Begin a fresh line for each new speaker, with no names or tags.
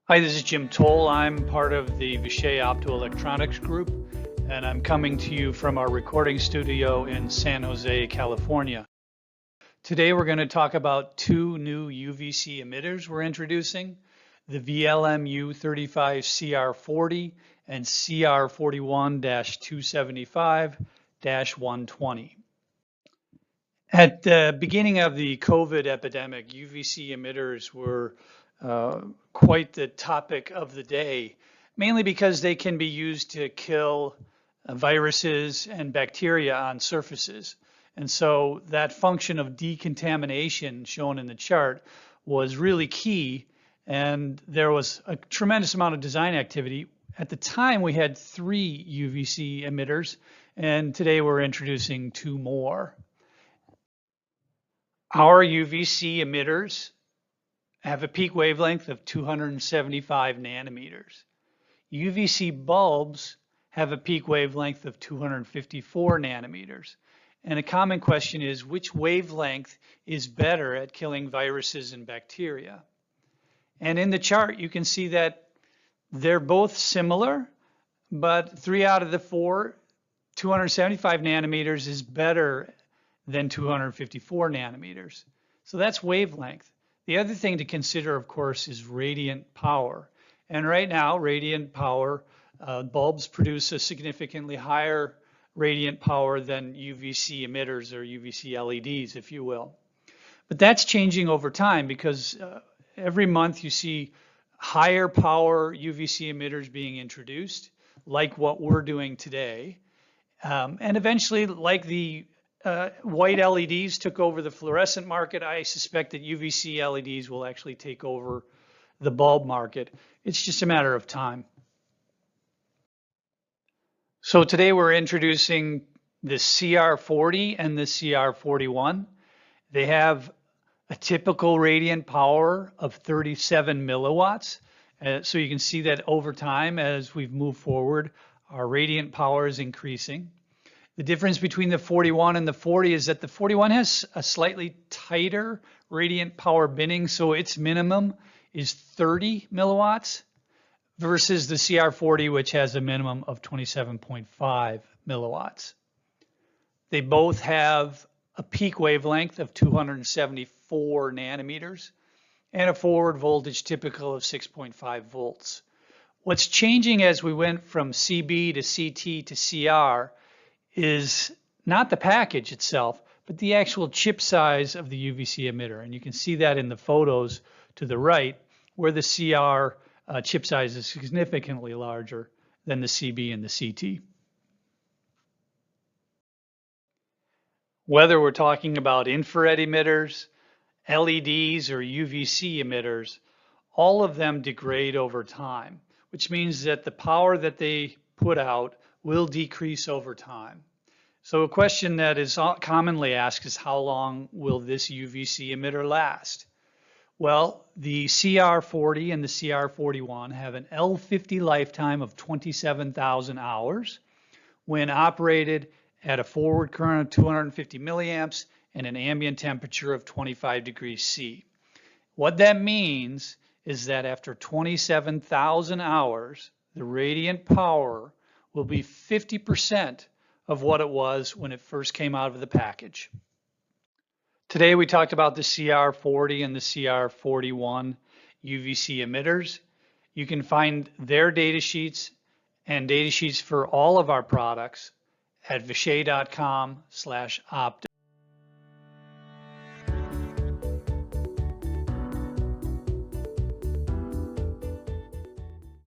Hi, this is Jim Toll. I'm part of the Vishay Optoelectronics Group, and I'm coming to you from our recording studio in San Jose, California. Today we're going to talk about two new UVC emitters we're introducing, the VLMU35CR40 and CR41-275-120. At the beginning of the COVID epidemic, UVC emitters were quite the topic of the day, mainly because they can be used to kill viruses and bacteria on surfaces. And so that function of decontamination shown in the chart was really key, and there was a tremendous amount of design activity. At the time, we had 3 UVC emitters, and today we're introducing 2 more. Our UVC emitters have a peak wavelength of 275 nanometers. UVC bulbs have a peak wavelength of 254 nanometers. And a common question is, which wavelength is better at killing viruses and bacteria? And in the chart, you can see that they're both similar, but 3 out of the 4, 275 nanometers is better than 254 nanometers. So that's wavelength. The other thing to consider, of course, is radiant power. And right now, radiant power bulbs produce a significantly higher radiant power than UVC emitters or UVC LEDs, if you will. But that's changing over time because every month you see higher power UVC emitters being introduced, like what we're doing today. And eventually, like the white LEDs took over the fluorescent market, I suspect that UVC LEDs will actually take over the bulb market. It's just a matter of time. So today we're introducing the CR40 and the CR41. They have a typical radiant power of 37 milliwatts. So you can see that over time, as we've moved forward, our radiant power is increasing. The difference between the 41 and the 40 is that the 41 has a slightly tighter radiant power binning, so its minimum is 30 milliwatts versus the CR40, which has a minimum of 27.5 milliwatts. They both have a peak wavelength of 274 nanometers and a forward voltage typical of 6.5 volts. What's changing as we went from CB to CT to CR is not the package itself, but the actual chip size of the UVC emitter. And you can see that in the photos to the right, where the CR chip size is significantly larger than the CB and the CT. Whether we're talking about infrared emitters, LEDs, or UVC emitters, all of them degrade over time, which means that the power that they put out will decrease over time. So a question that is commonly asked is, how long will this UVC emitter last? Well, the CR40 and the CR41 have an L50 lifetime of 27,000 hours when operated at a forward current of 250 milliamps and an ambient temperature of 25 degrees C. What that means is that after 27,000 hours, the radiant power will be 50% of what it was when it first came out of the package. Today we talked about the CR40 and the CR41 UVC emitters. You can find their data sheets and data sheets for all of our products at vishay.com/opto.